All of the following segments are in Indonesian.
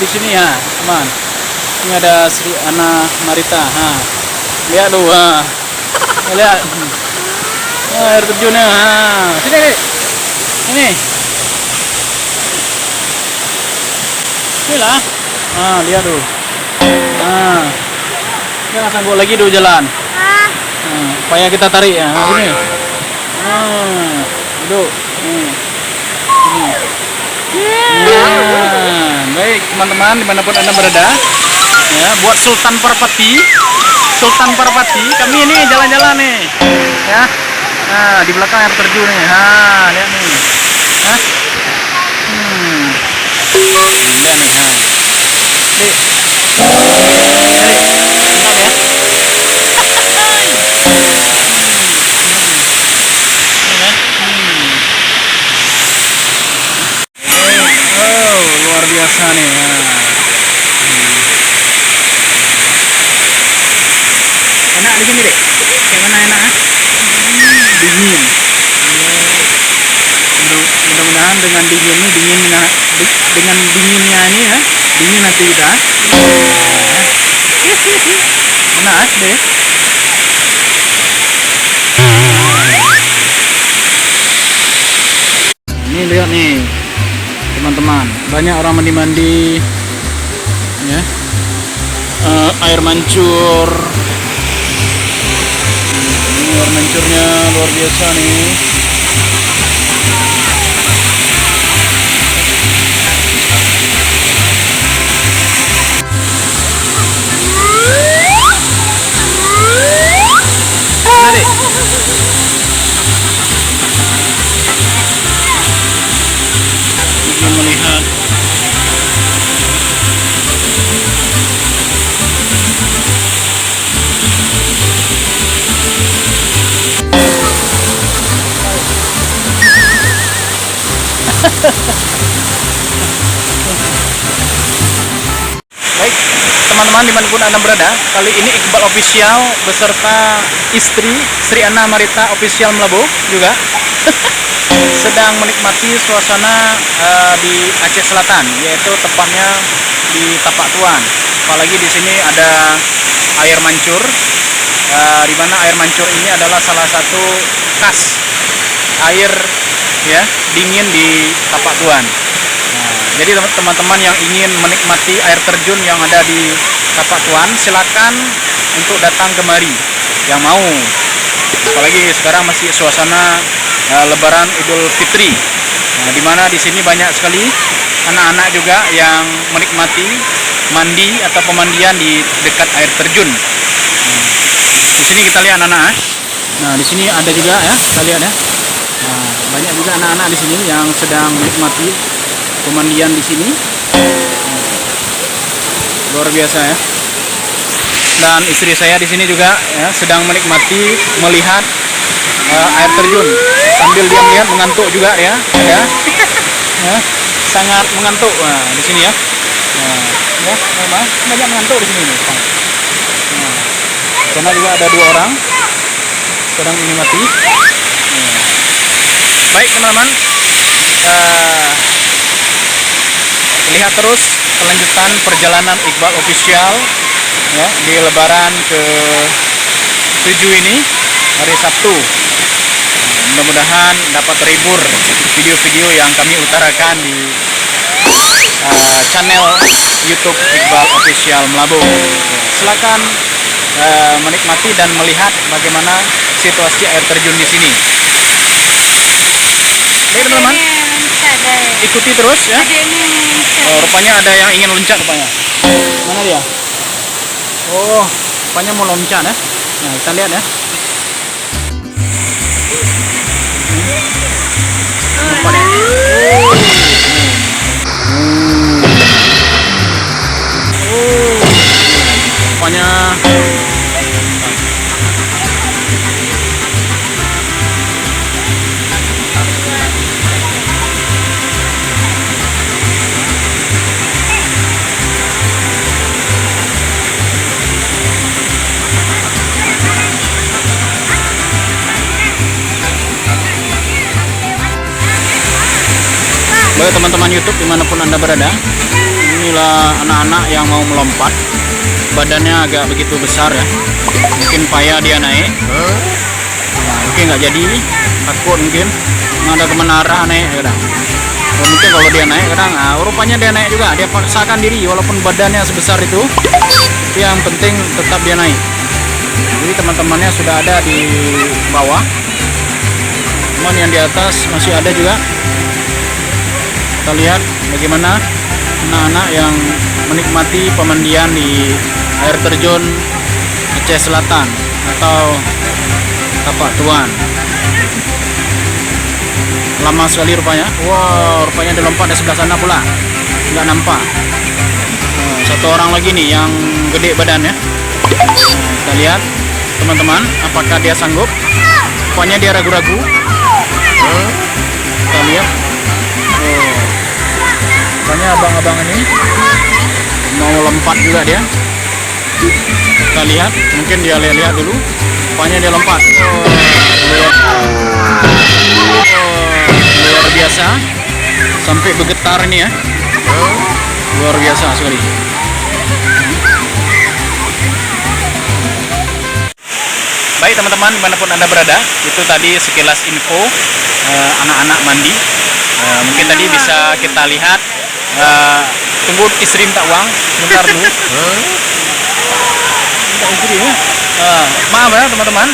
di sini ya, teman. Ini ada Sri Anna Marita. Lihat lu, lihat. Air terjunnya. Sini, Dek. Ini. Inilah. Lihat tuh. Jangan sanggup lagi tuh jalan. Supaya kita tarik ya. Sini. Duduk. Baik teman-teman dimanapun anda berada ya, buat Sultan Parpati kami ini jalan-jalan nih ya. Di belakang air terjun nih, lihat nih lihat nih luar biasa nih ya. Enak di sini, Dek. Kayak mana enak? Dingin. Mudah-mudahan dengan dinginnya ini ya, dingin nanti kita. Enak deh. Ini lihat nih teman-teman, banyak orang mandi-mandi ya. Air mancur. Ini air mancurnya luar biasa nih. Ingin melihat baik teman-teman dimanapun anda berada, kali ini Iqbal Official beserta istri Sri Anna Marita Official Melabu juga sedang menikmati suasana di Aceh Selatan, yaitu tepatnya di Tapak Tuan. Apalagi di sini ada air mancur, di mana air mancur ini adalah salah satu khas air ya dingin di Tapak Tuan. Jadi teman-teman yang ingin menikmati air terjun yang ada di Tapak Tuan, silakan untuk datang kemari yang mau. Apalagi sekarang masih suasana Lebaran Idul Fitri, di mana di sini banyak sekali anak-anak juga yang menikmati mandi atau pemandian di dekat air terjun. Di sini kita lihat anak-anak. Nah, di sini ada juga ya, kita lihat ya. Banyak juga anak-anak di sini yang sedang menikmati pemandian di sini. Luar biasa ya. Dan istri saya di sini juga ya, sedang menikmati melihat air terjun sambil dia melihat mengantuk juga ya, ya. Sangat mengantuk di sini ya. Banyak mengantuk di sini. Karena juga ada 2 orang sedang menikmati. Baik teman-teman, lihat terus kelanjutan perjalanan Iqbal Official ya, di Lebaran ke-7 ini, hari Sabtu. Mudah-mudahan dapat terhibur video-video yang kami utarakan di channel YouTube Iqbal Official Melabu. Silakan menikmati dan melihat bagaimana situasi air terjun di sini. Baik teman-teman, ikuti terus ya. Rupanya ada yang ingin loncat rupanya. Mana dia? Oh, rupanya mau loncat ya. Nah, kita lihat ya. Rupanya baik teman-teman YouTube dimanapun anda berada, Inilah anak-anak yang mau melompat. Badannya agak begitu besar ya. Mungkin payah dia naik. Mungkin nggak jadi. Takut mungkin. Ada kemenara naik kadang. Mungkin kalau dia naik kadang, rupanya dia naik juga. Dia paksakan diri walaupun badannya sebesar itu. Tapi yang penting tetap dia naik. Jadi teman-temannya sudah ada di bawah. Cuman yang di atas masih ada juga. Kita lihat bagaimana anak-anak yang menikmati pemandian di air terjun Aceh Selatan atau Tapak Tuan. Lama sekali rupanya. Wow, rupanya dia lompat di sebelah sana pula. Nggak nampak. Satu orang lagi nih yang gede badannya. Kita lihat teman-teman, apakah dia sanggup? Rupanya dia ragu-ragu. Kita lihat. Rupanya abang-abang ini mau lompat juga dia. Kita lihat, mungkin dia lihat dulu. Rupanya dia lompat. Luar biasa. Sampai bergetar ini ya. Luar biasa sekali. Baik teman-teman, dimanapun Anda berada, itu tadi sekilas info anak-anak mandi. Mungkin tadi bisa kita lihat. Tunggu istri minta uang sebentar dulu. Minta istri ya. Maaf ya teman-teman.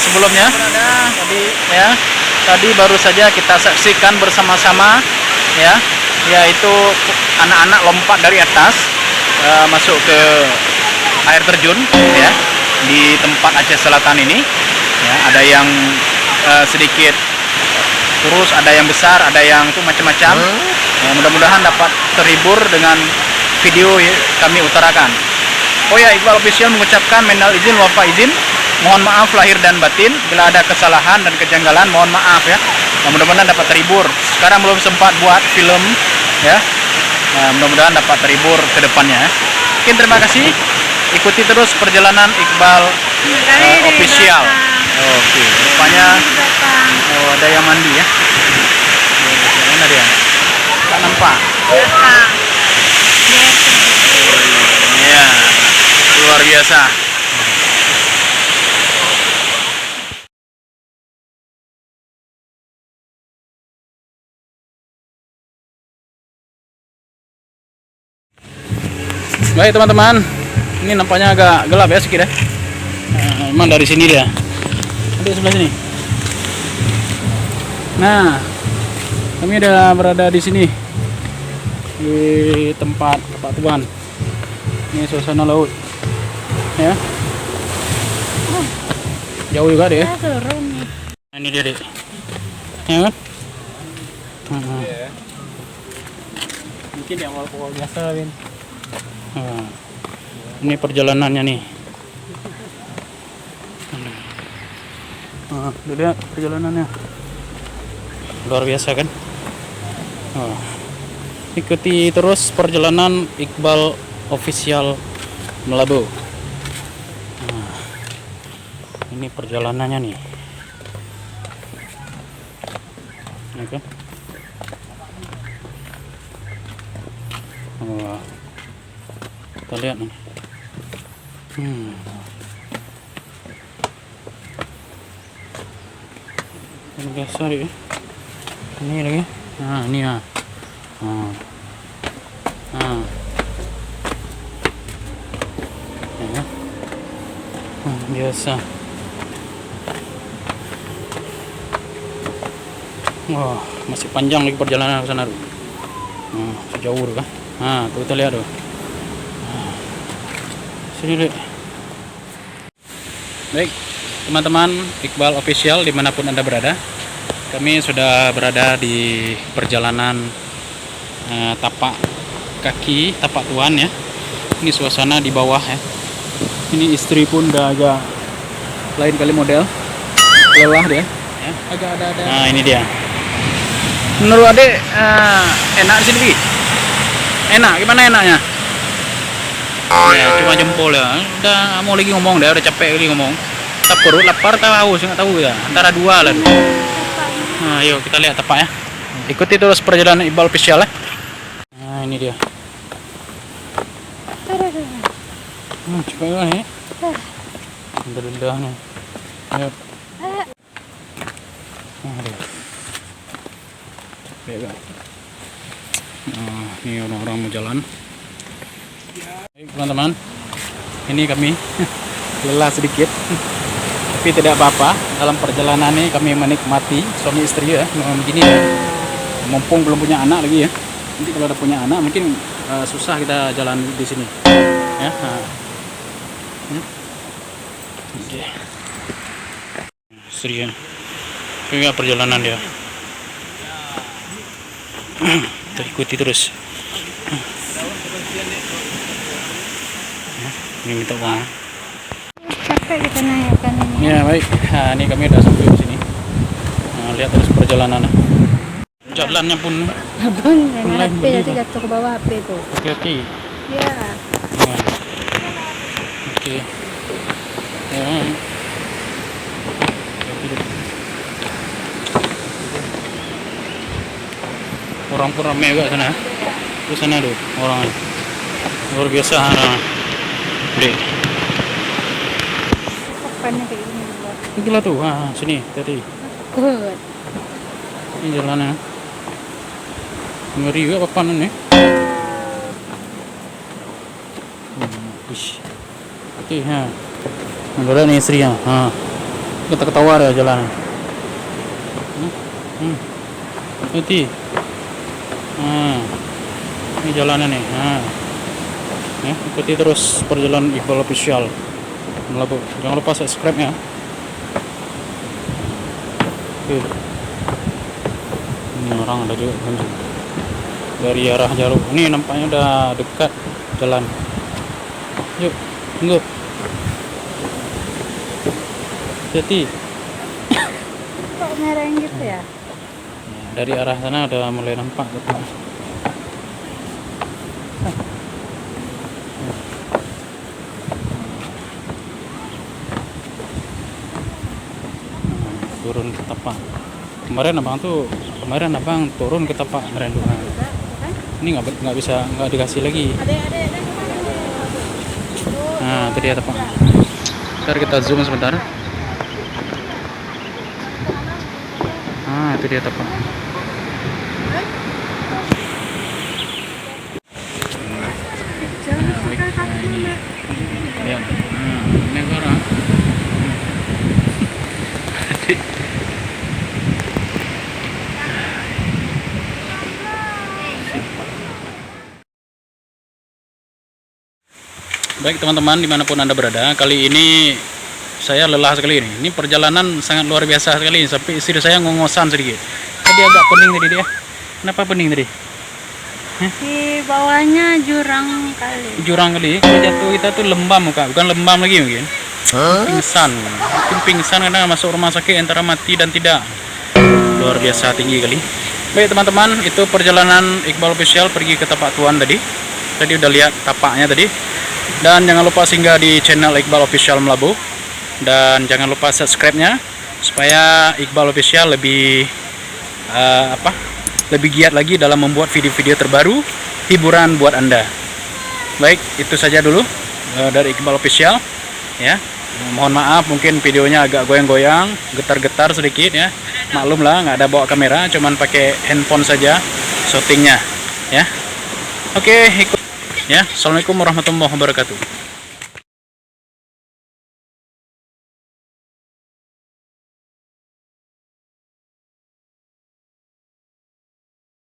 Sebelumnya tadi baru saja kita saksikan bersama-sama ya, yaitu anak-anak lompat dari atas masuk ke air terjun ya di tempat Aceh Selatan ini ya. Ada yang sedikit kurus, ada yang besar, ada yang tuh macam-macam. Mudah-mudahan dapat terhibur dengan video kami utarakan. Oh ya, Iqbal Official mengucapkan minal izin wal faizin, mohon maaf lahir dan batin bila ada kesalahan dan kejanggalan, mohon maaf ya. Mudah-mudahan dapat terhibur. Sekarang belum sempat buat film ya. Mudah-mudahan dapat terhibur ke depannya ya. Oke, terima kasih. Ikuti terus perjalanan Iqbal Official. Oke, rupanya ada yang mandi ya. Mana dia? Tak nampak. Ya, luar biasa. Baik teman-teman, ini nampaknya agak gelap ya sedikit ya. Emang dari sini dia. Di sebelah sini. Nah, kami udah berada di sini di tempat Tapak Tuan. Ini suasana laut, ya. Jauh juga deh. Nah, ini dia deh, ya kan? Mungkin yang awal biasa Win. Nah, ini perjalanannya nih. Nah, lihat perjalanannya luar biasa kan. Ikuti terus perjalanan Iqbal Official Melabu. Nah, ini perjalanannya nih. Ini kan. Kita lihat nih. Ini besar ya. Ini lagi. Nah, ini ya. Ya. Biasa. Wah, masih panjang lagi perjalanan ke sana. Sejauh tuh kan. Tuh kita lihat tuh. Sini deh. Baik, teman-teman Iqbal Official dimanapun Anda berada, kami sudah berada di perjalanan tapak kaki Tapak Tuan ya. Ini suasana di bawah ya. Ini istri pun udah agak lain kali model, lelah dia ya. Agak ada. Nah, ini dia. Menurut adek enak di sini Bi? Enak, gimana enaknya? Ya, cuma jempol ya. Udah mau lagi ngomong dah, udah capek lagi ngomong. Tak perut, lapar, tak haus, nggak tahu ya. Antara dua lah. Nah, yuk kita lihat tapak ya. Ikuti terus perjalanan Iqbal Official ya. Nah, ini dia. Cepet lah nih. Rendah nih. Ayo. Aduh. Capek gak? Nah, ini orang-orang mau jalan. Baik teman-teman, ini kami lelah sedikit, tapi tidak apa-apa. Dalam perjalanan ini kami menikmati suami istri ya, begini ya. Mumpung belum punya anak lagi ya. Nanti kalau ada punya anak mungkin susah kita jalan di sini. Ya. Oke. Istri ya. Ini perjalanan dia. Kita ikuti terus. Ini minta uang. Capek kita naikkan ini. Ya baik, nah, ini kami udah sampai di sini. Nah, lihat terus perjalanan. Jalannya pun. Abang, Mulai HP beli, tadi jatuh ke bawah HP tuh. Hati-hati. Ya. Nah. Oke. Ya. Orang pun ramai juga sana. Di sana tuh orang luar biasa. Dek. Papannya kayak gini juga. Itulah tuh, sini tadi. Good. Ini jalannya. Ngeri juga papanan nih. Oke, Ada nih istrinya. Kita ketawa ya jalan. Hati. Ini jalannya nih. Ikuti terus perjalanan Iqbal Official Melabu. Jangan lupa subscribe ya. Oke. Ini orang ada juga dari arah Jaruk. Ini nampaknya udah dekat jalan. Yuk, tunggu. Hati. Kok merah gitu ya? Dari arah sana udah mulai nampak gitu. Turun ke tapak. Kemarin abang turun ke tapak Merendu. Ini nggak bisa, nggak dikasih lagi. Nah, itu dia tapak. Ntar kita zoom sebentar. Itu dia tapak. Lihat. Ini orang. Baik teman-teman, dimanapun Anda berada, kali ini saya lelah sekali ini. Ini perjalanan sangat luar biasa sekali, sampai istri saya ngongosan sedikit. Tadi agak pening tadi dia. Kenapa pening tadi? Di bawahnya jurang kali. Jurang kali. Kalau jatuh kita tuh lembam muka, bukan lembam lagi mungkin. Pingsan. Mungkin pingsan karena masuk rumah sakit antara mati dan tidak. Luar biasa tinggi kali. Baik teman-teman, itu perjalanan Iqbal Official pergi ke tapak Tuan tadi. Tadi udah lihat tapaknya tadi. Dan jangan lupa singgah di channel Iqbal Official Melabu. Dan jangan lupa subscribe-nya supaya Iqbal Official lebih lebih giat lagi dalam membuat video-video terbaru hiburan buat Anda. Baik, itu saja dulu dari Iqbal Official ya. Mohon maaf mungkin videonya agak goyang-goyang, getar-getar sedikit ya. Maklum lah, nggak ada bawa kamera, cuman pakai handphone saja syutingnya ya. Oke, ikut ya. Assalamualaikum warahmatullahi wabarakatuh.